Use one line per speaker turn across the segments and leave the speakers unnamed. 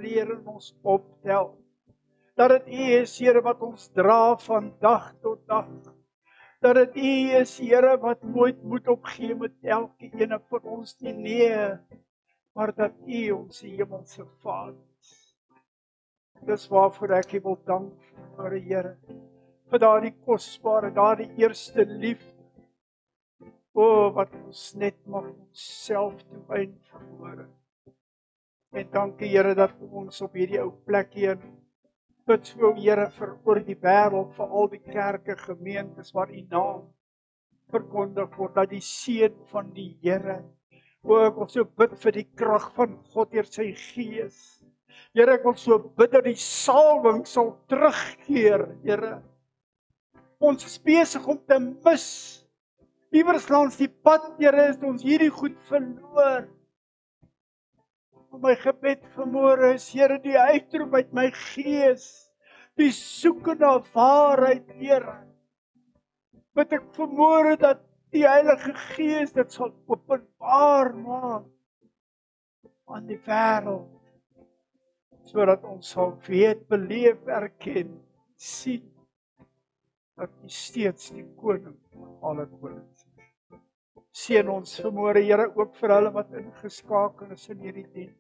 inspireer en ons optel. Dat dit U is, Here, wat ons dra van dag tot dag. Dat dit U is, Here, wat nooit moed opgee met elke ene van ons nie, nee, maar dat U ons hemelse Vader is. Dis waarvoor ek U wil dank, Here, vir daardie kosbare, daardie eerste liefde. O, wat ons net mag onsself toewy verhoor. En dankie, Here, dat ons op hierdie ou plek hier bid so, Here, vir oor die wêreld, vir al die kerke, gemeentes waar U naam verkondig word, dat die seën van die Here, o, ek wil so bid vir die krag van God deur sy Gees. Here, ek wil so bid dat die salwing sal terugkeer, Here. Ons is besig om te mis. Iewers langs die pad, Here, is ons hierdie goed verloor. My gebed vanmôre is, Here, die uitroep uit my gees, die soeke na waarheid, Here. Bid ek vanmôre dat die Heilige Gees dit sal openbaar maak aan die wêreld, sodat ons sal weet, beleef, erken, sien dat U steeds die koning van alle konings is. Seën ons vanmôre, Here, ook vir hulle wat ingeskakel is in hierdie diens.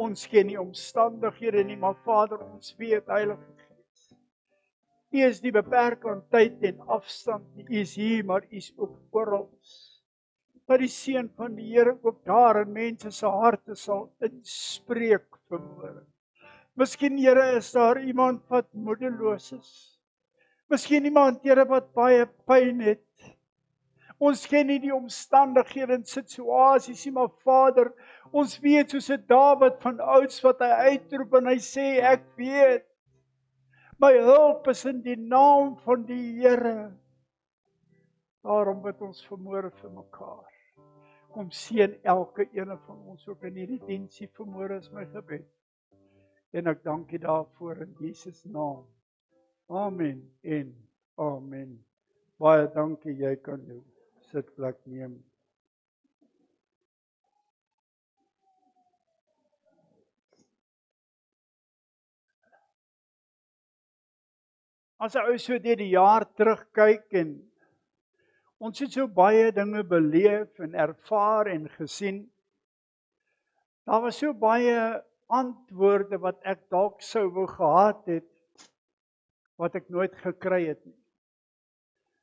Ons ken nie omstandighede nie, maar Vader, ons weet, Heilige Gees, U is nie beperk aan tyd en afstand nie. U is hier, maar U is ook oral. Dat die seën van die Here ook daar in mense se harte sal inspreek vanmôre. Miskien, Here, is daar iemand wat moedeloos is. Miskien iemand, Here, wat baie pyn het. Ons ken nie die omstandighede en situasies nie, maar Vader, ons weet soos 'n Dawid van ouds wat hy uitroep en hy sê, ek weet, my hulp is in die naam van die Here. Daarom bid ons vanmôre vir mekaar. Kom seën elke ene van ons ook in hierdie diensie vanmôre is my gebed. En ek dank U daarvoor in Jesus naam. Amen en amen. Baie dankie, jy kan jou sitplek neem. As ou so deur die jaar terugkyk en ons het so baie dinge beleef en ervaar en gesien. Daar was so baie antwoorde wat ek dalk sou wou gehad het, wat ek nooit gekry het nie.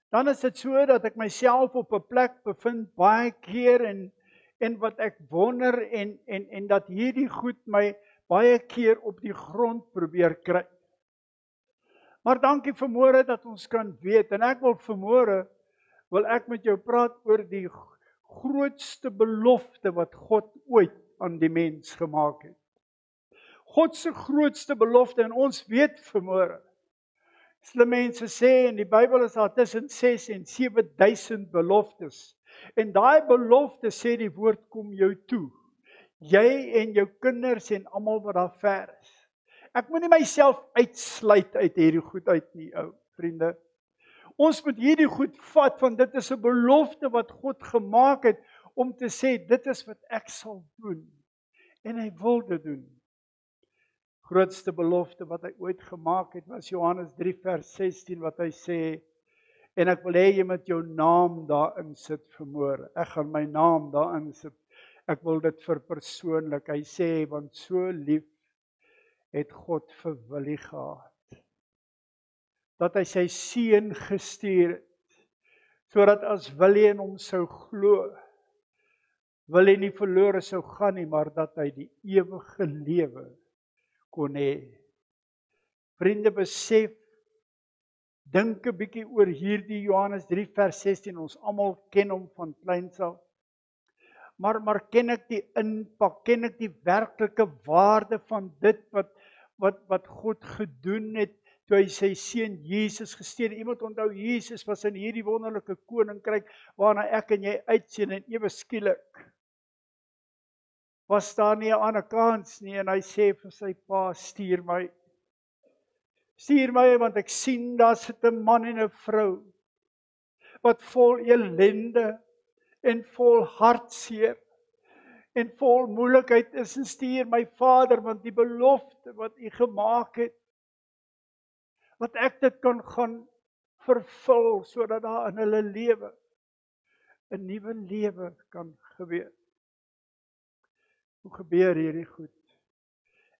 Dan is dit so dat ek myself op 'n plek bevind baie keer en wat ek wonder en dat hierdie goed my baie keer op die grond probeer kry. Maar dankie vanmôre dat ons kan weet, en ek wil vanmôre met jou praat oor die grootste belofte wat God ooit aan die mens gemaak het. God se grootste belofte, en ons weet vanmôre, hulle mense sê in die Bybel is daar tussen 6 en 7,000 beloftes. En daai belofte sê die woord kom jou toe. Jy en jou kinders en almal wat daar ver is. Ek moet nie myself uitsluit uit hierdie goed uit nie, ou vriende. Ons moet hierdie goed vat, want dit is 'n belofte wat God gemaak het om te sê, dit is wat ek sal doen. En hy wil dit doen. Grootste belofte wat hy ooit gemaak het, was Johannes 3 vers 16, wat hy sê, en ek wil hê jy moet jou naam daarin sit vanmôre. Ek gaan my naam daarin sit. Ek wil dit verpersoonlik. Hy sê, want so lief het God vir Willie gehad, dat hy sy seun gestuur het, sodat as Willie in hom sou glo, Willie nie verlore sou gaan nie, maar dat hy die ewige lewe kon hê. Vriende, besef, dink 'n bietjie oor hierdie Johannes 3 vers 16, ons almal ken hom van kleins af. Maar ken ek die impak, ken ek die werklike waarde van dit wat God gedoen het, toe hy sy seun Jesus gestuur. Iemand onthou, Jesus was in hierdie wonderlike koninkryk, waarna ek en jy uitsien, en ewe skielik was daar nie 'n ander kans nie, en hy sê vir sy pa, stuur my, want ek sien, daar sit 'n man en 'n vrou, wat vol ellende, en vol hartseer, en vol moeilikheid is, en stuur my Vader, want die belofte wat U gemaak het, wat ek dit kan gaan vervul, sodat daar in hulle lewe 'n nuwe lewe kan gebeur. Hoe gebeur hierdie goed?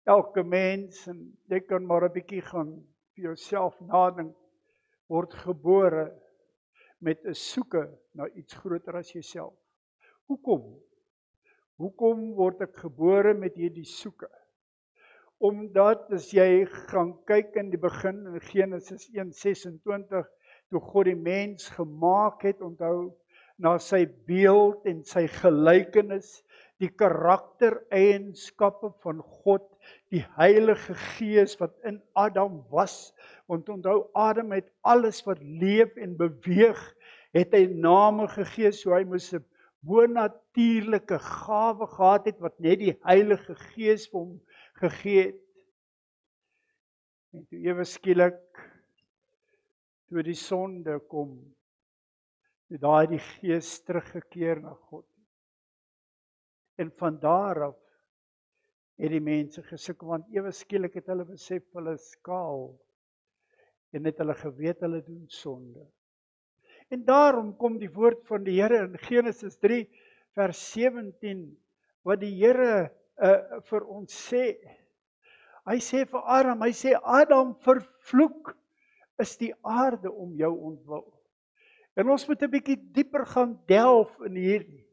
Elke mens, en jy kan maar 'n bietjie gaan vir jouself nadink, word gebore met 'n soeke na iets groter as jouself. Hoekom? Hoekom word ek gebore met hierdie soeke? Omdat as jy gaan kyk in die begin in Genesis 1:26, toe God die mens gemaak het, onthou, na sy beeld en sy gelykenis, die karaktereienskappe van God, die Heilige Gees wat in Adam was, want onthou, Adam het alles wat leef en beweeg, het hy name gegee, so hy moes 'n bonatuurlike gawe gehad het, wat net die Heilige Gees vir hom gegee het. En toe ewe skielik, toe die sonde kom, toe daai die Gees teruggekeer na God. En van daar af het die mense gesukkel, want ewe skielik het hulle besef hulle is kaal, en het hulle geweet hulle doen sonde. En daarom kom die woord van die Here in Genesis 3 vers 17, wat die Here vir ons sê. Hy sê vir Adam, hy sê, Adam, vervloek is die aarde om jou ontwil. En ons moet 'n bietjie dieper gaan delf in hierdie,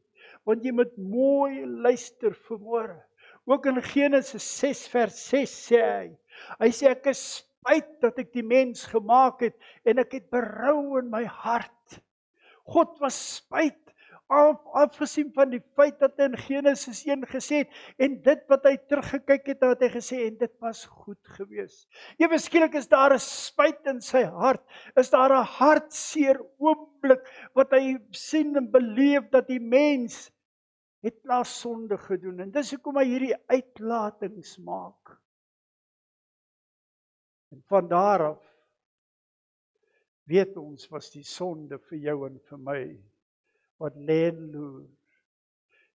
want jy moet mooi luister vanmôre. Ook in Genesis 6 vers 6 sê hy sê, ek is spyt dat ek die mens gemaak het, en ek het berou in my hart. God was spyt, afgesien van die feit dat hy in Genesis 1 gesê het, en dit wat hy teruggekyk het, het hy gesê, en dit was goed gewees. Ewe skielik is daar 'n spyt in sy hart, is daar 'n hartseer oomblik, wat hy sien en beleef, dat die mens het plaas sonde gedoen, en dis hoekom hy hierdie uitlatings maak. En van daar af, weet ons, was die sonde vir jou en vir my, wat lê en loer.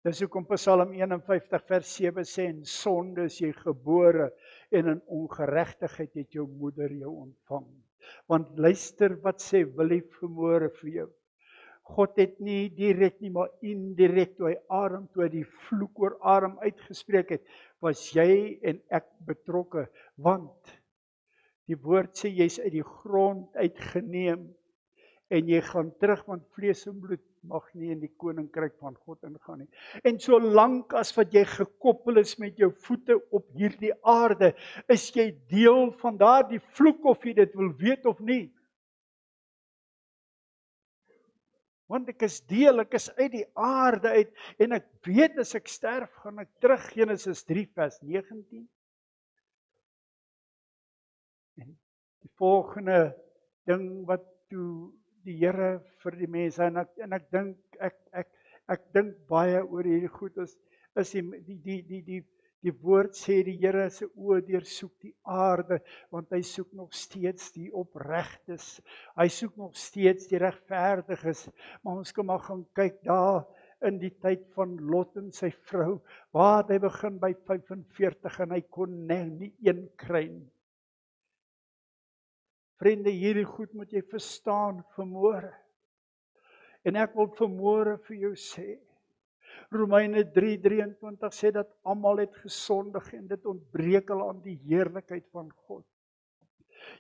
Dis hoekom Psalm 51 vers 7 sê, in sonde is jy gebore, en in ongeregtigheid het jou moeder jou ontvang. Want luister wat sê Willie vanmôre vir jou. God het nie direk nie, maar indirek, toe hy die vloek oor Adam uitgespreek het, was jy en ek betrokke, want die woord sê, jy's uit die grond uitgeneem, en jy gaan terug, want vlees en bloed mag nie in die koninkryk van God ingaan nie. En solank as wat jy gekoppel is met jou voete op hierdie aarde, is jy deel van daardie vloek, of jy dit wil weet of nie. Want ek is deel, ek is uit die aarde uit, en ek weet as ek sterf, gaan ek terug, Genesis 3 vers 19. En die volgende ding wat toe die Here vir die mense, en ek dink, ek dink baie oor hierdie goed, is die woord sê, die Here se oë deursoek die aarde, want hy soek nog steeds die opregtes, hy soek nog steeds die regverdiges, maar ons kan maar gaan kyk daar, in die tyd van Lot en sy vrou, waar hy begin by 45, en hy kon nie een kry nie. Vriende, hierdie goed moet jy verstaan vanmôre. En ek wil vanmôre vir jou sê, Romeine 3:23 sê dat almal het gesondig, en dit ontbreek al aan die heerlikheid van God.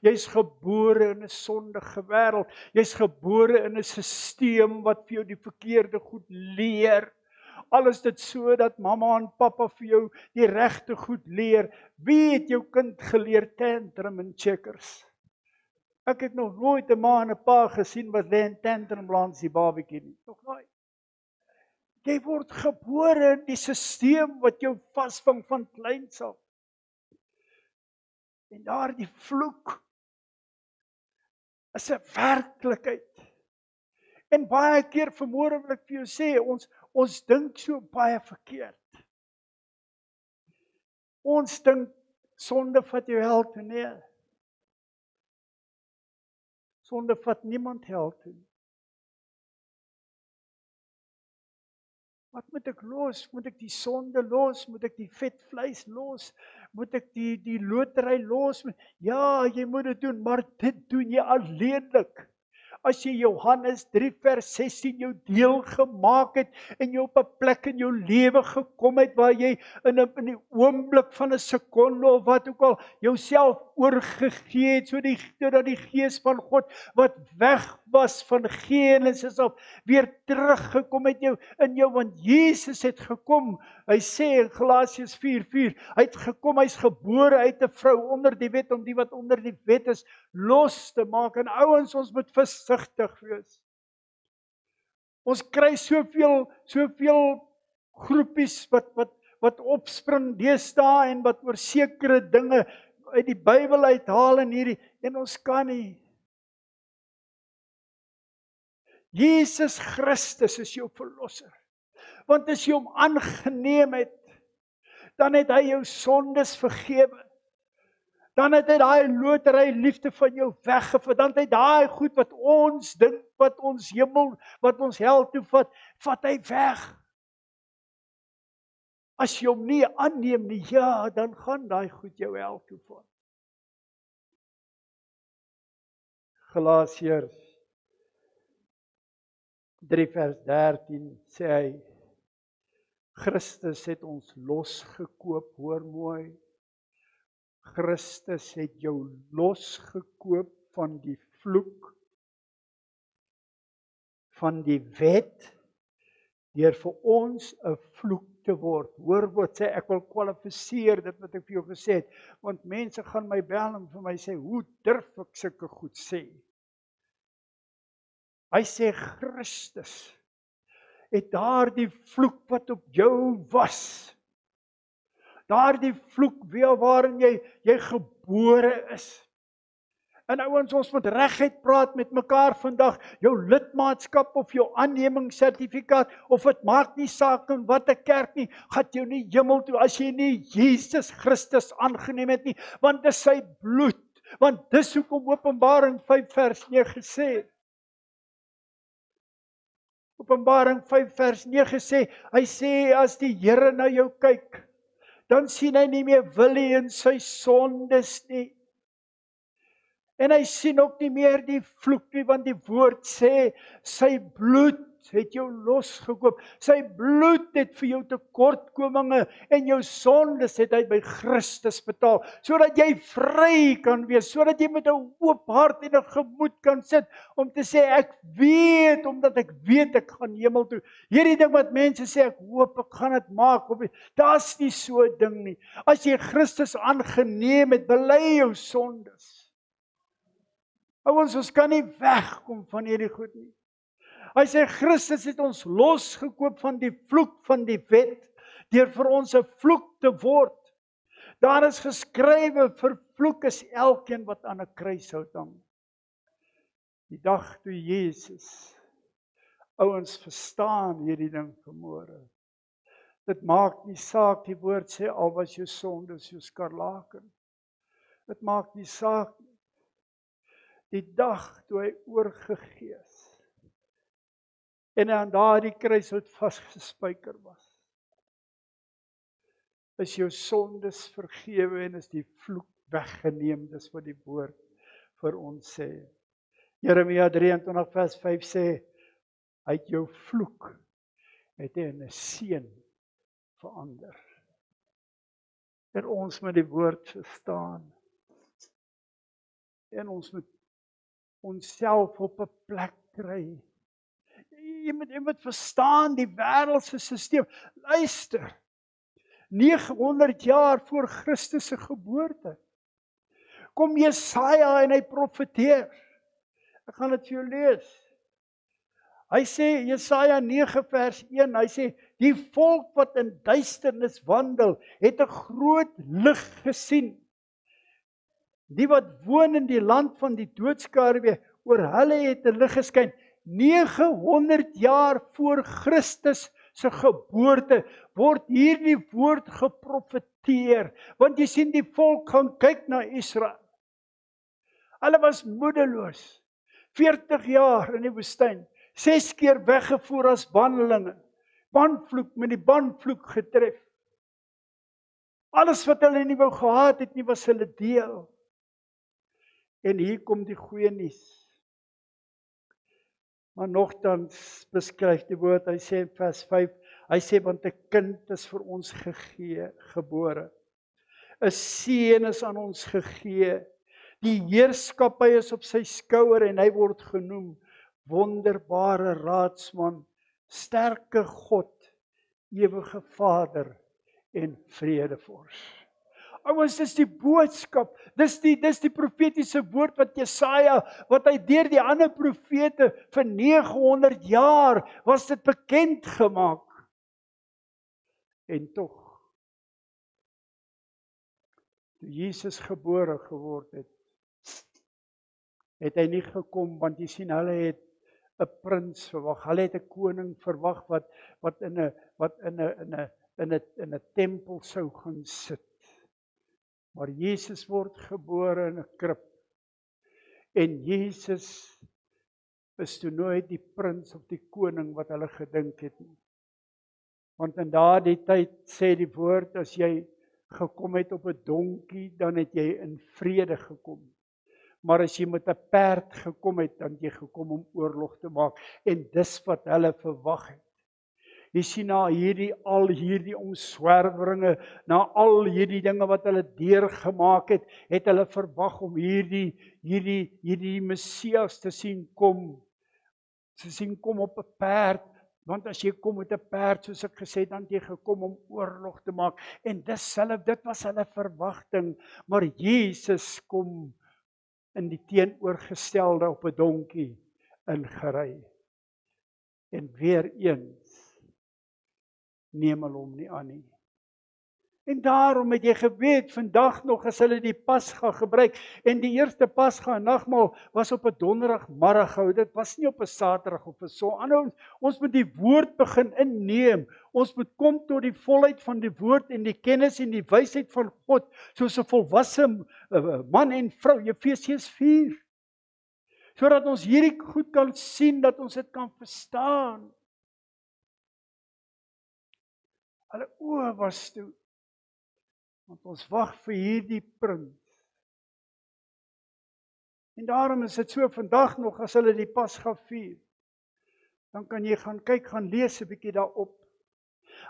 Jy's gebore in 'n sondige wêreld, jy's gebore in 'n stelsel wat vir jou die verkeerde goed leer. Alles dit so dat mamma en pappa vir jou die regte goed leer. Wie het jou kind geleer tantrum en checkers? Ek het nog nooit 'n ma en 'n pa gesien wat lê in tantrum langs die babatjie nie. Nog nooit. Jy word gebore in die stelsel wat jou vasvang van kleins af. En daardie vloek is 'n werklikheid. En baie keer vanmôre wil ek vir jou sê, ons dink so baie verkeerd. Ons dink sonde vat jou hel toe, nee. Sonde vat niemand hel toe. Wat moet ek los? Moet ek die sonde los? Moet ek die vetvleis los? Moet ek die lotery los? Ja, jy moet dit doen, maar dit doen jy alleenlik. As jy Johannes 3 vers 16 jou deel gemaak het en jy op 'n plek in jou lewe gekom het waar jy in die oomblik van 'n sekonde of wat ook al jouself oorgegee het sodat die Gees van God wat weg was van Genesis af weer teruggekom het in jou, want Jesus het gekom. Hy sê in Galasiërs 4:4, hy het gekom, hy's gebore uit 'n vrou onder die wet om die wat onder die wet is los te maak. En ouens, ons moet versigtig wees. Ons kry soveel groepies wat opspring deesdae en wat oor sekere dinge uit die Bybel uithaal en ons kan nie. Jesus Christus is jou verlosser. Want as jy hom aangeneem het, dan het hy jou sondes vergewe. Dan het hy daai lotery liefde van jou weggevat. Dan het hy daai goed wat ons dink, wat ons hemel, wat ons hel toe vat hy weg. As jy hom nie aanneem nie, ja, dan gaan daai goed jou hel toe vat. Galasiërs 3 vers 13 sê hy, Christus het ons losgekoop, hoor mooi. Christus het jou losgekoop van die vloek, van die wet, deur vir ons 'n vloek te word. Hoor wat sê, ek wil kwalifiseer dit wat ek vir jou gesê het, want mense gaan my bel en vir my sê, hoe durf ek sulke goed sê? Hy sê Christus het daardie vloek wat op jou was, daardie vloek waarin jy gebore is. En ouens, ons moet reguit praat met mekaar vandag, jou lidmaatskap of jou aannemingssertifikaat, of dit maak nie saak in watter kerk nie, gaan jou nie hemel toe as jy nie Jesus Christus aangeneem het nie, want dis sy bloed, want dis hoekom Openbaring 5 vers 9 sê. Openbaring 5 vers 9 sê, hy sê as die Here na jou kyk, dan sien hy nie meer Willie en sy sondes nie. En hy sien ook nie meer die vloek nie, want die woord sê, sy bloed het jou losgekoop. Sy bloed het vir jou tekortkominge en jou sondes het hy by Christus betaal, sodat jy vry kan wees, sodat jy met 'n oop hart en 'n gemoed kan sit, om te sê, ek weet, omdat ek weet, ek gaan hemel toe. Hierdie ding wat mense sê, ek hoop, ek gaan dit maak, of daar's nie so 'n ding nie. As jy Christus aangeneem het, bely jou sondes. Ouens, ons kan nie wegkom van hierdie goed nie. Hy sê, Christus het ons losgekoop van die vloek van die wet, deur vir ons 'n vloek te word. Daar is geskrywe, vervloek is elkeen wat aan 'n kruishout hang. Die dag toe Jesus, ouens, verstaan hierdie ding vanmôre. Dit maak nie saak, die woord sê, al was jou sonde so skarlaken. Dit maak nie saak nie. Die dag toe hy oorgegee is, en aan daardie kruishout vasgespijker was, is jou sondes vergewe en is die vloek weggeneem, dis wat die woord vir ons sê. Jeremia 23 vers 5 sê, uit jou vloek het hy in 'n seën verander. En ons moet die woord verstaan. En ons moet onsself op 'n plek kry. Jy moet verstaan die wêreldse stelsel. Luister. 900 jaar voor Christus se geboorte kom Jesaja en hy profeteer. Ek gaan dit vir jou lees. Hy sê, Jesaja 9 vers 1, hy sê, die volk wat in duisternis wandel, het 'n groot lig gesien. Die wat woon in die land van die doodskaduwee, oor hulle het 'n lig geskyn. 900 jaar voor Christus se geboorte word hierdie woord geprofeteer, want jy sien die volk gaan kyk na Israel. Hulle was moedeloos, 40 jaar in die woestyn, 6 keer weggevoer as bandelinge. Banvloek met die banvloek getref. Alles wat hulle nie wou gehad het nie, was hulle deel. En hier kom die goeie nuus. Maar nogtans beskryf die woord, hy sê in vers 5, hy sê, want 'n kind is vir ons gegee, gebore. 'n Seun is aan ons gegee. Die heerskappy is op sy skouer en hy word genoem wonderbare raadsman, sterke God, ewige Vader en vredevors. Ouens, dis die boodskap, dis die profetiese woord wat Jesaja, wat hy deur die ander profete vir 900 jaar was dit bekend gemaak. En tog, toe Jesus gebore geword het hy nie gekom, want jy sien, hulle het 'n prins verwag, hulle het 'n koning verwag wat in 'n tempel sou gaan sit. Maar Jesus word gebore in 'n krib. En Jesus is toe nooit die prins of die koning wat hulle gedink het nie. Want in daardie tyd sê die woord, as jy gekom het op 'n donkie, dan het jy in vrede gekom. Maar as jy met 'n perd gekom het, dan het jy gekom om oorlog te maak. En dis wat hulle verwag het. Jy sien, na al hierdie omswerweringe, na al hierdie dinge wat hulle deurgemaak het, het hulle verwag om hierdie Messias te sien kom. Te sien kom op 'n perd, want as jy kom met 'n perd, soos ek gesê het, dan het jy gekom om oorlog te maak. En dit was hulle verwagting, maar Jesus kom in die teenoorgestelde op 'n donkie ingery. En weer eens neem hulle hom nie aan nie. En daarom het jy geweet, vandag nog as hulle die Pasga gebruik, en die eerste Pasga en nagmaal was op 'n donderdagmiddag gehou, dit was nie op 'n Saterdag of 'n Sondag. Ons moet die woord begin inneem, ons moet kom tot die volheid van die woord en die kennis en die wysheid van God, soos 'n volwasse man en vrou, Efesiërs 4. Sodat ons hierdie goed kan sien, dat ons dit kan verstaan. Hulle oë was toe, want ons wag vir hierdie prins. En daarom is dit so vandag nog, as hulle die Pasga vier, dan kan jy gaan kyk, gaan lees 'n bietjie daarop.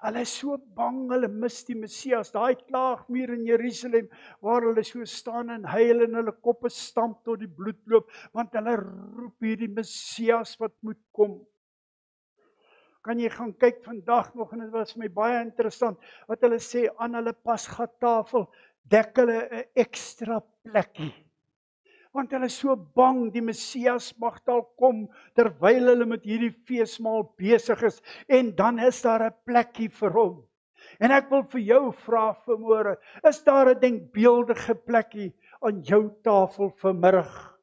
Hulle is so bang, hulle mis die Messias, daai klaagmuur in Jerusalem, waar hulle so staan en huil en hulle koppe stamp tot die bloed loop, want hulle roep hierdie Messias wat moet kom. Kan jy gaan kyk vandag nog, en dit was vir my baie interessant, wat hulle sê, aan hulle Pasga tafel, dek hulle 'n ekstra plekkie. Want hulle is so bang, die Messias mag dalk kom, terwyl hulle met hierdie feesmaal besig is, en dan is daar 'n plekkie vir hom. En ek wil vir jou vra vanmôre, is daar 'n denkbeeldige plekkie aan jou tafel vanmiddag?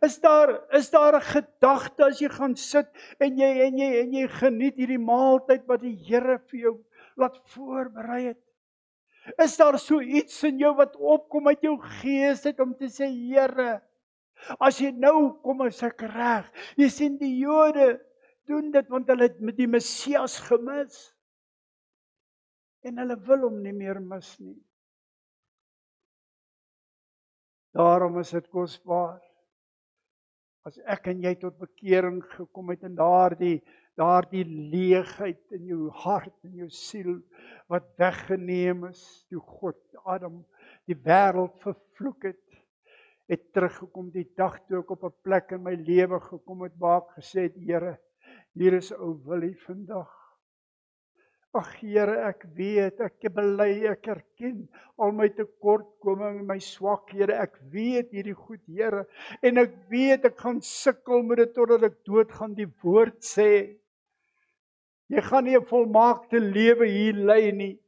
Is daar 'n gedagte as jy gaan sit en jy geniet hierdie maaltyd wat die Here vir jou laat voorberei het? Is daar so iets in jou wat opkom uit jou gees uit om te sê, Here, as jy nou kom, is ek reg. Jy sien, die Jode doen dit want hulle het met die Messias gemis. En hulle wil hom nie meer mis nie. Daarom is dit kosbaar. As ek en jy tot bekering gekom het en daardie leegheid in jou hart en jou siel wat weggeneem is, toe God Adam die wêreld vervloek het teruggekom die dag toe ek op 'n plek in my lewe gekom het waar ek gesê het, Here, hier is ou Willie vandag. Ag Here, ek weet, ek bely, ek erken al my tekortkoming en my swak, Here, ek weet hierdie goed, Here, en ek weet ek gaan sukkel met dit totdat ek dood gaan. Die woord sê, jy gaan nie 'n volmaakte lewe hier lei nie.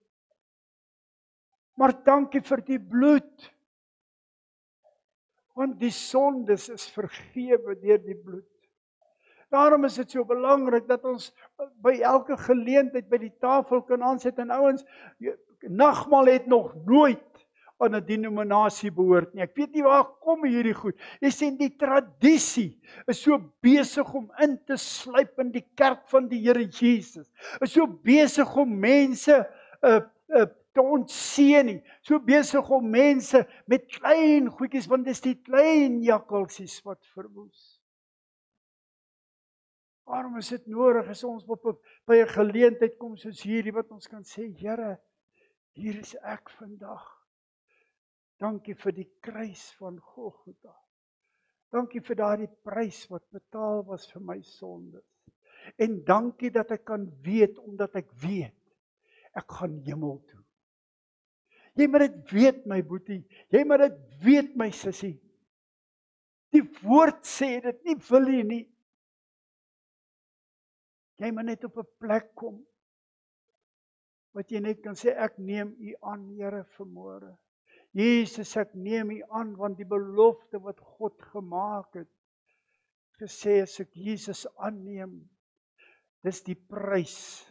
Maar dankie vir die bloed, want die sondes is vergewe deur die bloed. Daarom is dit so belangrik dat ons by elke geleentheid by die tafel kan aansit. En ouens, nagmaal het nog nooit aan 'n denominasie behoort nie. Ek weet nie waar kom hierdie goed. Jy sien die tradisie is so besig om in te sluip in die kerk van die Here Jesus. Is so besig om mense te ontseën nie. So besig om mense met klein goedjies, want dis die klein jakkalsies wat verwoes. Waarom is dit nodig as ons by 'n geleentheid kom soos hierdie wat ons kan sê, Here, hier is ek vandag. Dankie vir die kruis van Golgotha. Dankie vir daardie prys wat betaal was vir my sondes. En dankie dat ek kan weet, omdat ek weet, ek gaan hemel toe. Jy moet dit weet, my boetie. Jy moet dit weet, my sussie. Die woord sê dit, nie wil jy nie. Jy moet net op 'n plek kom wat jy net kan sê, ek neem U aan, Here, vanmôre. Jesus, ek neem U aan, want die belofte wat God gemaak het, gesê as ek Jesus aanneem, dis die prys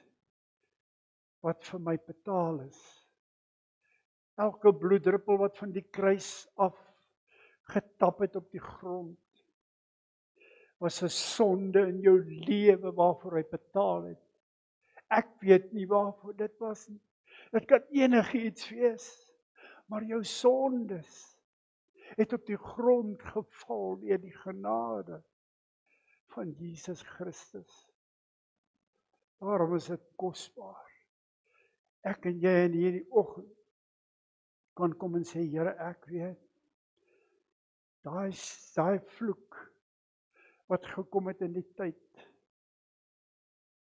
wat vir my betaal is. Elke bloeddruppel wat van die kruis af getap het op die grond, was 'n sonde in jou lewe waarvoor hy betaal het. Ek weet nie waarvoor dit was nie. Dit kan enigiets wees, maar jou sondes het op die grond geval deur die genade van Jesus Christus. Daarom is dit kosbaar. Ek en jy in hierdie oggend kan kom en sê, Here, ek weet, daai vloek wat gekom het in die tyd,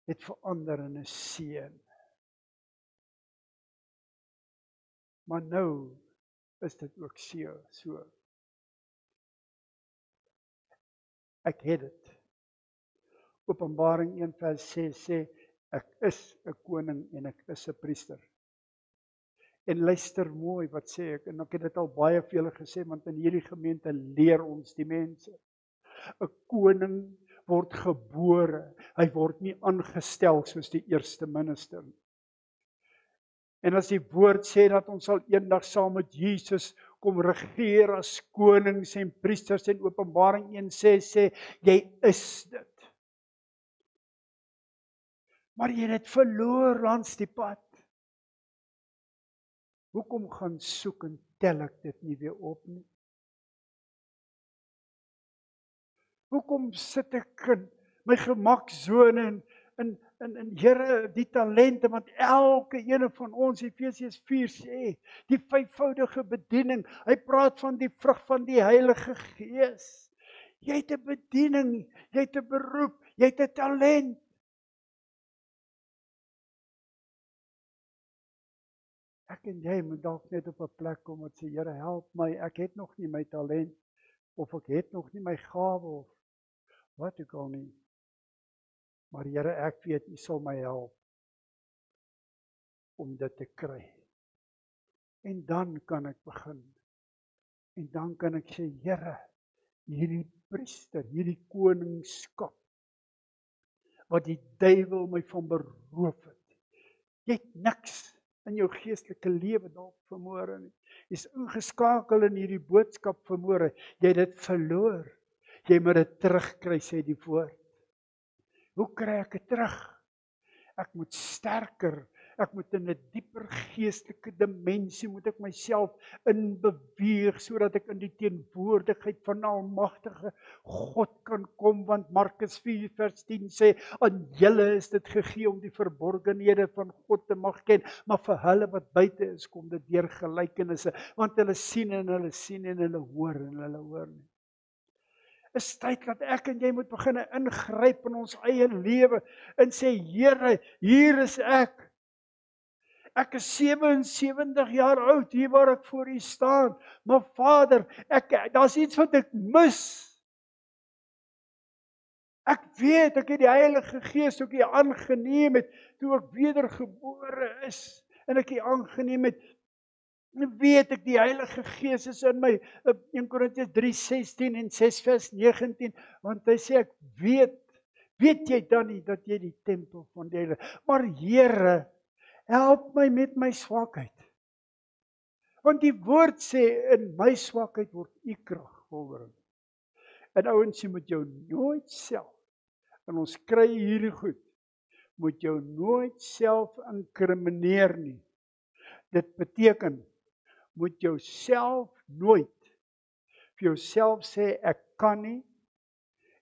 het verander in 'n seën. Maar nou is dit ook so. Ek het dit. Openbaring 1:6 sê, ek is 'n koning en ek is 'n priester. En luister mooi wat sê ek, en ek het dit al baie vir julle gesê, want in hierdie gemeente leer ons die mense. 'n Koning word gebore, hy word nie aangestel soos die eerste minister. En as die woord sê dat ons sal eendag saam met Jesus kom regeer as konings en priesters, en Openbaring 1:6 sê, jy is dit. Maar jy het dit verloor langs die pad. Hoekom gaan soek en tel ek dit nie weer op nie? Hoekom sit ek in my gemaksone en Here, die talente, want elke ene van ons, Efesiërs 4 sê, die vyfvoudige bediening, hy praat van die vrug van die Heilige Gees. Jy het 'n bediening, jy het 'n beroep, jy het 'n talent. Ek en jy moet dalk net op 'n plek kom wat sê, Here, help my, ek het nog nie my talent, of ek het nog nie my gawe, of wat ook al nie. Maar Here, ek weet, U sal my help om dit te kry. En dan kan ek begin. En dan kan ek sê, Here, hierdie priester, hierdie koningskap, wat die duiwel my van beroof het. Jy het niks in jou geestelike lewe dalk vanmôre nie. Jy's ingeskakel in hierdie boodskap vanmôre. Jy het dit verloor. Jy moet dit terugkry, sê die woord. Hoe kry ek dit terug? Ek moet sterker, ek moet in 'n dieper geestelike dimensie, moet ek myself inbeweeg, sodat ek in die teenwoordigheid van 'n almagtige God kan kom, want Markus 4:10 sê, aan julle is dit gegee om die verborgenhede van God te mag ken, maar vir hulle wat buite is, kom dit deur gelykenisse, want hulle sien en hulle sien en hulle hoor en hulle hoor nie. Is tyd dat ek en jy moet begin ingryp in ons eie lewe en sê, Here, hier is ek. Ek is 77 jaar oud, hier waar ek voor U staan. Maar Vader, daar's iets wat ek mis. Ek weet, ek het die Heilige Gees ook hier aangeneem het, toe ek wedergebore is, en ek hier aangeneem het, weet ek, die Heilige Gees is in my, 1 Korintiërs 3:16 en 6:19, want hy sê, ek weet jy dan nie, dat jy die tempel van die Heilige, maar Here, help my met my swakheid, Want die woord sê, in my swakheid word u krag volbring. En ouens, jy moet jou nooit self, en ons kry hierdie goed, moet jou nooit self inkrimineer nie. Dit beteken, moet jou self nooit vir jouself sê, ek kan nie,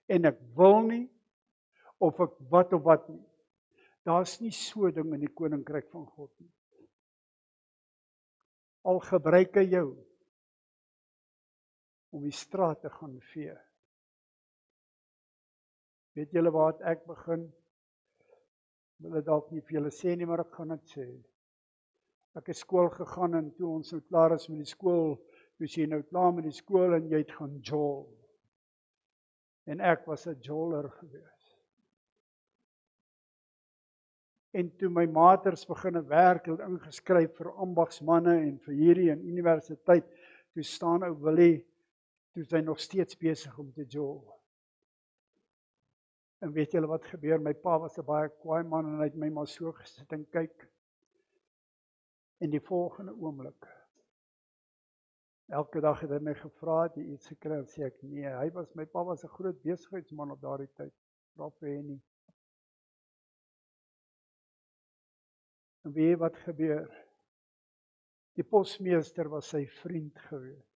en ek wil nie, of ek wat nie. Daar's nie so ding in die koninkryk van God nie. Al gebruik hy jou om die straat te gaan vee. Weet julle waar het ek begin? Ek wil dit dalk nie vir julle sê nie, maar ek gaan dit sê. Ek het skool gegaan en toe ons nou klaar is met die skool, toe sê jy nou klaar met die skool en jy het gaan jol. En ek was 'n joller gewees. En toe my maters begin werk, het ingeskryf vir ambagsmanne en vir hierdie en universiteit, toe staan ou Willie, toe is hy nog steeds besig om te jol. En weet julle wat gebeur? My pa was 'n baie kwaai man en hy het my maar so gesit en kyk. En die volgende oomblik, elke dag het hy my gevra, het jy iets gekry, en sê ek, nee, my pa was 'n groot besigheidsman op daardie tyd, vra vir hy nie. En weet jy wat gebeur? Die posmeester was sy vriend gewees.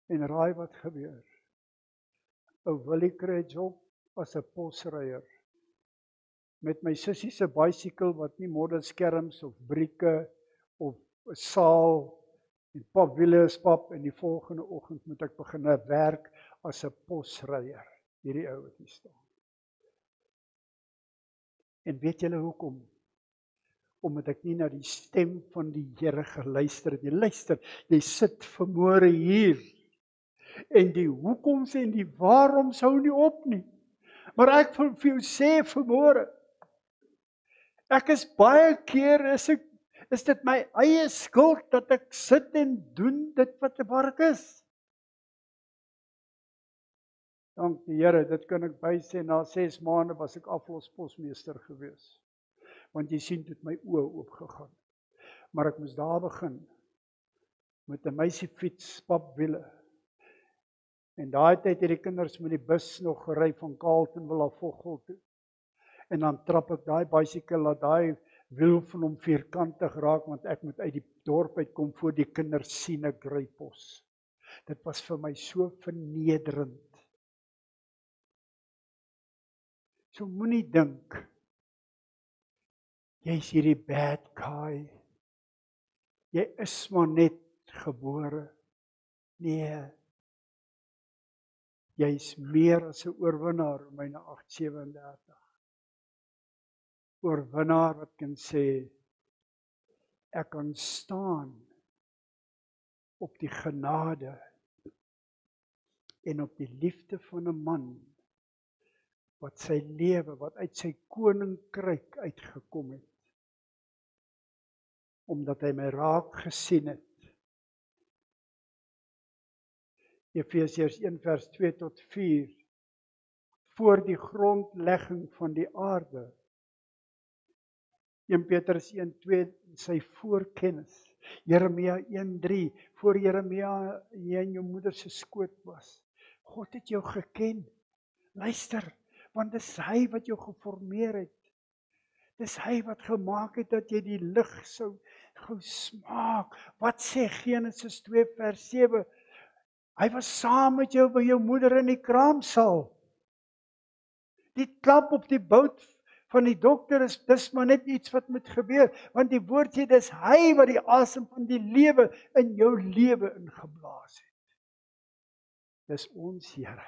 En raai wat gebeur? Ou Willie kry 'n job as 'n posryer. Met my sussie se bicycle wat nie modderskerms of brieke of 'n saal en papwiele is pap, en die volgende oggend moet ek begin werk as 'n posryer. Hierdie ou wat hier staan. En weet julle hoekom? Omdat ek nie na die stem van die Here geluister het nie. Luister, jy sit vanmôre hier, en die hoekoms en die waaroms hou nie op nie. Maar ek wil vir jou sê vanmôre, ek is baie keer, is dit my eie skuld dat ek sit en doen dit wat waar ek is. Dank die Here, dit kan ek bysê, na 6 maande was ek aflosposmeester gewees. Want jy sien, het my oë oopgegaan. Maar ek moes daar begin, met 'n meisiefiets, papwiele. En daai tyd het die kinders met die bus nog gery van Carletonville af Vogel toe. En dan trap ek daai bicycle, laat daai wiel van hom vierkantig raak, want ek moet uit die dorp uitkom voor die kinders sien ek ry pos. Dit was vir my so vernederend. So moenie dink, jy's hierdie bad guy. Jy is maar net gebore. Nee. Jy's meer as 'n oorwinnaar, Romeine 8:37. Oorwinnaar wat kan sê, ek kan staan op die genade en op die liefde van 'n man wat sy lewe, wat uit sy koninkryk uitgekom het, omdat hy my raak gesien het. Efesiërs 1:2-4, voor die grondlegging van die aarde. 1 Petrus 1:2, sy voorkennis. Jeremia 1:3, voor Jeremia jy in jou moeder se skoot was. God het jou geken. Luister, want dis hy wat jou geformeer het. Dis hy wat gemaak het dat jy die lig sou smaak. Wat sê Genesis 2:7? Hy was saam met jou by jou moeder in die kraamsaal. Die klap op die bout van die dokter dis maar net iets wat moet gebeur, want die woord sê dis hy wat die asem van die lewe in jou lewe ingeblaas het. Dis ons Here.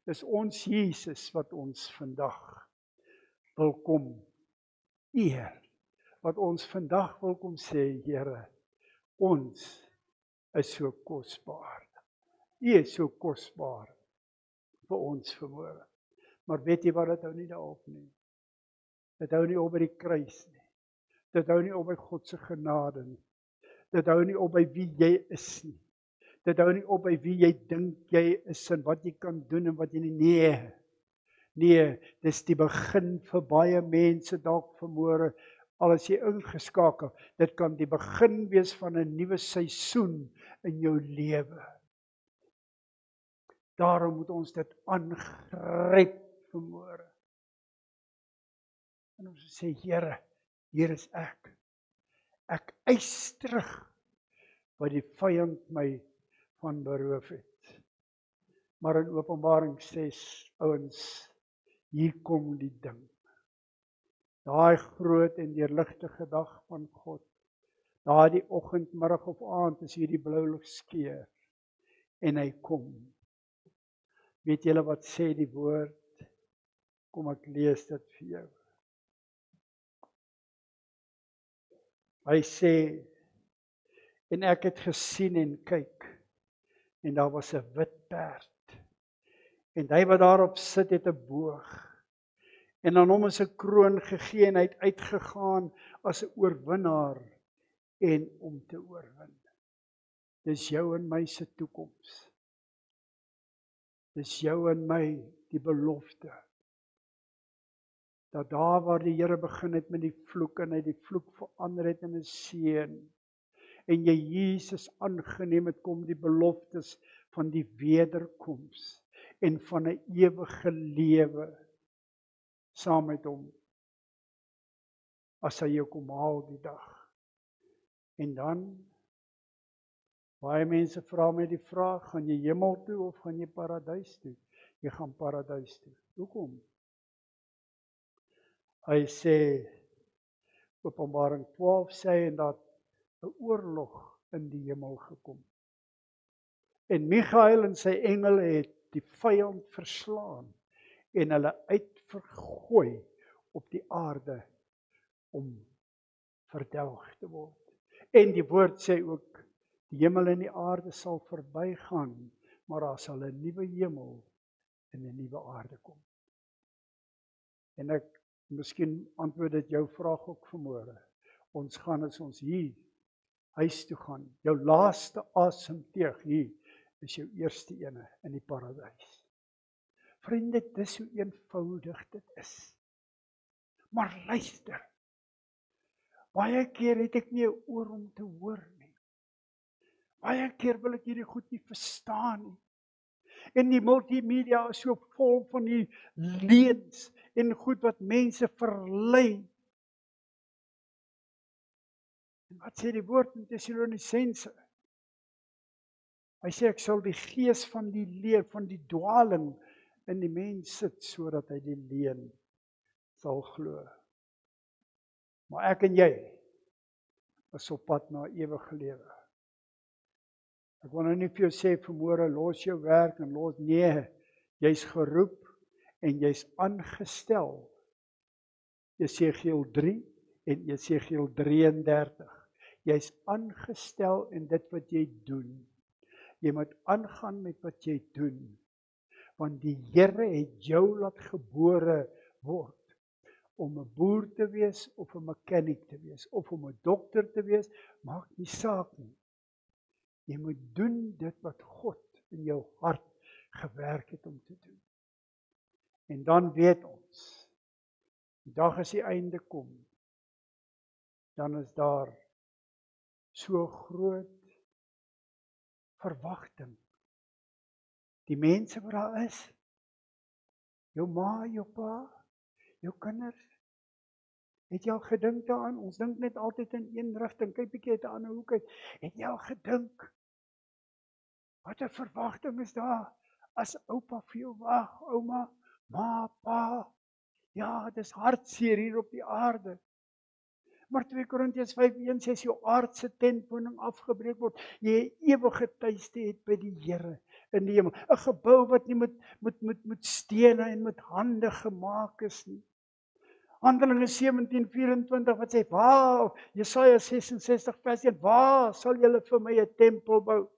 Dis ons Jesus wat ons vandag wil kom eer. Wat ons vandag wil kom sê, Here, ons is so kosbaar. U is so kosbaar vir ons vanmôre. Maar weet jy wat, dit hou nie daarop nie. Dit hou nie op by die kruis nie. Dit hou nie op by God se genade nie. Dit hou nie op by wie jy is nie. Dit hou nie op by wie jy dink jy is en wat jy kan doen en wat jy nie. Nee, dis die begin vir baie mense dalk vanmôre al is jy ingeskakel, dit kan die begin wees van 'n nuwe seisoen in jou lewe. Daarom moet ons dit aangryp vanmôre. En ons sê, Here, hier is ek. Ek eis terug wat die vyand my van beroof het. Maar in Openbaring 6, ouens, hier kom die ding. Daai groot en deurligtige dag van God. Daai oggend, middag of aand is hierdie blou lig skeur en hy kom. Weet julle wat sê die woord? Kom ek lees dit vir jou. Hy sê, en ek het gesien en kyk, en daar was 'n wit perd. En hy wat daarop sit het 'n boog. En aan hom is 'n kroon gegee en hy het uitgegaan as 'n oorwinnaar en om te oorwin. Dis jou en my se toekoms. Dis jou en my die belofte. Dat daar waar die Here begin het met die vloek en hy die vloek verander het in 'n seën. En jy Jesus aangeneem het, kom die beloftes van die wederkoms en van 'n ewige lewe saam met hom. As hy jou kom haal die dag. En dan, baie mense vra my die vraag, gaan jy hemel toe of gaan jy paradys toe? Jy gaan paradys toe. Hoekom? Hy sê, Openbaring 12 sê, en dat 'n oorlog in die hemel gekom. En Michael en sy engele het die vyand verslaan en hulle uitvergooi op die aarde om verdelg te word. En die woord sê ook, die hemel en die aarde sal verbygaan, maar daar sal 'n nuwe hemel en 'n nuwe aarde kom. En miskien antwoord dit jou vraag ook vanmôre. Ons gaan as ons hier huis toe gaan, jou laaste asemteug hier is jou eerste ene in die paradys. Vriende, dis hoe eenvoudig dit is. Maar luister, baie keer het ek nie 'n oor om te hoor nie. Baie keer wil ek hierdie goed nie verstaan nie. En die multimedia is so vol van die leuns en goed wat mense verlei. En wat sê die woord in Tessalonisense? Hy sê ek sal die gees van die leer, van die dwaling in die mens sit, sodat hy die leuen sal glo. Maar ek en jy is op pad na ewige lewe. Ek wil nou nie vir jou sê vanmôre los jou werk en nee, jy's geroep en jy's aangestel. Jesegiel 3 en Jesegiel 33. Jy's aangestel in dit wat jy doen. Jy moet aangaan met wat jy doen. Want die Here het jou laat gebore word om 'n boer te wees of 'n mechanic te wees of om 'n dokter te wees, maak nie saak nie. Jy moet doen dit wat God in jou hart gewerk het om te doen. En dan weet ons, die dag as die einde kom, dan is daar so groot verwagting. Die mense wat daar is, jou ma, jou pa, jou kinders, het jy al gedink daaraan? Ons dink net altyd in een rigting, kyk bietjie uit 'n ander hoek uit. Het jy al gedink? Wat 'n verwagting is daar as oupa vir jou wag, ouma, ma, pa. Ja, dis hartseer hier op die aarde. Maar 2 Korintiërs 5:1 sê as jou aardse tentwoning afgebreek word, jy 'n ewige tuiste het by die Here in die hemel. 'n Gebou wat nie met stene en met hande gemaak is nie. Handelinge 17:24 wat sê, waar, Jesaja 66 vers 1, waar sal julle vir my 'n tempel bou?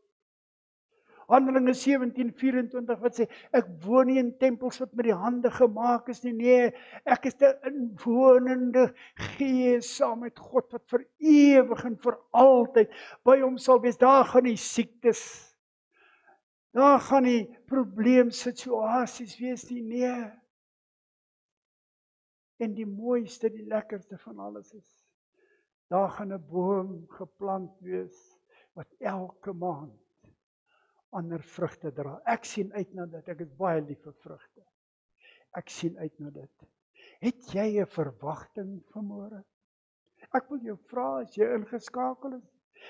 Handelinge 17:24 wat sê, ek woon nie in tempels wat met die hande gemaak is nie. Nee, ek is 'n inwonende gees saam met God wat vir ewig en vir altyd by hom sal wees. Daar gaan nie siektes, daar gaan nie probleemsituasies wees nie. Nee. En die mooiste, die lekkerste van alles is, Daar gaan 'n boom geplant wees wat elke maand ander vrugte dra. Ek sien uit na dit. Ek is baie lief vir vrugte. Ek sien uit na dit. Het jy 'n verwagting vanmôre? Ek wil jou vra as jy ingeskakel is.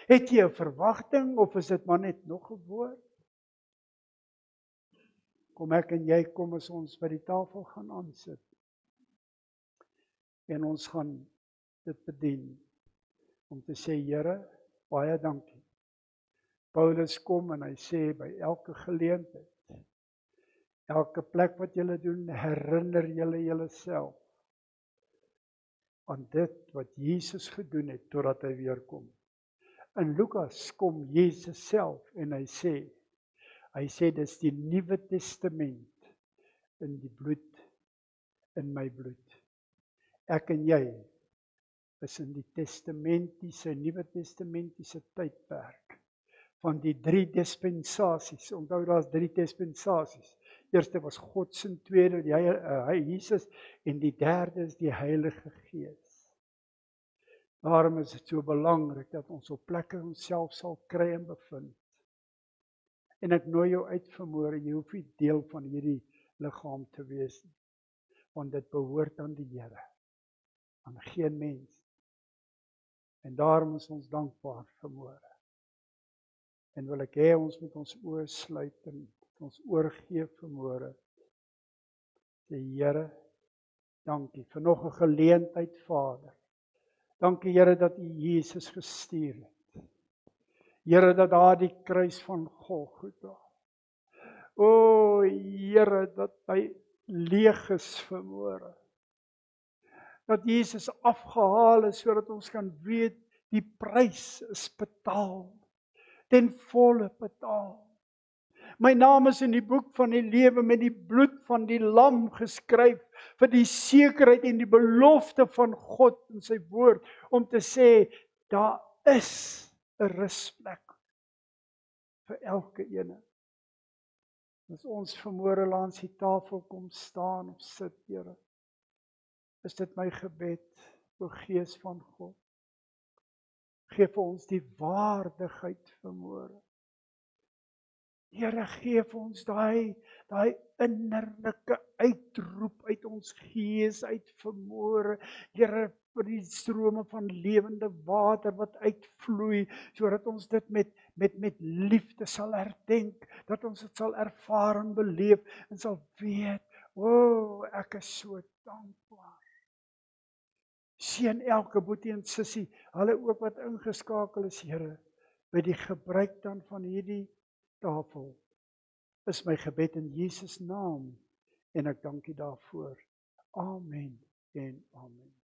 Het jy 'n verwagting of is dit maar net nog 'n woord? Kom ek en jy kom as ons by die tafel gaan aansit. En ons gaan dit bedien om te sê, Here, baie dankie. Paulus kom en hy sê by elke geleentheid, elke plek wat julle doen, herinner julle julleself aan dit wat Jesus gedoen het totdat hy weer kom. In Lukas kom Jesus self en hy sê dis die Nuwe Testament in die bloed, in my bloed. Ek en jy is in die Nuwe Testamentiese tydperk van die 3 dispensasies. Onthou daar's 3 dispensasies. Eerste was God se, tweede Jesus en die derde is die Heilige Gees. Daarom is dit so belangrik dat ons op plekke onsself sal kry en bevind. En ek nooi jou uit vanmôre, jy hoef nie deel van hierdie liggaam te wees nie, want dit behoort aan die Here, aan geen mens. En daarom is ons dankbaar vanmôre. En wil ek hê ons moet ons oë sluit en ons oorgee vanmôre. Sê Here, dankie vir nog 'n geleentheid, Vader. Dankie Here dat U Jesus gestuur het. Here dat daar die kruis van Golgotha. O Here dat hy leeg is vanmôre. Dat Jesus afgehaal is sodat ons kan weet die prys is betaal. Ten volle betaal. My naam is in die boek van die lewe met die bloed van die lam geskryf vir die sekerheid en die belofte van God in sy woord om te sê daar is 'n rusplek vir elke ene. As ons vanmôre langs die tafel kom staan of sit, Here, is dit my gebed, o Gees van God. Gee vir ons die waardigheid vanmôre. Here, gee vir ons daai innerlike uitroep uit ons gees uit vanmôre. Here, vir die strome van lewende water wat uitvloei, sodat ons dit met liefde sal herdenk, dat ons dit sal ervaar en beleef en sal weet, o, ek is so dankbaar. Seën elke boetie en sussie, hulle ook wat ingeskakel is, Here, by die gebruik dan van hierdie tafel. Is my gebed in Jesus naam en ek dank U daarvoor. Amen en amen.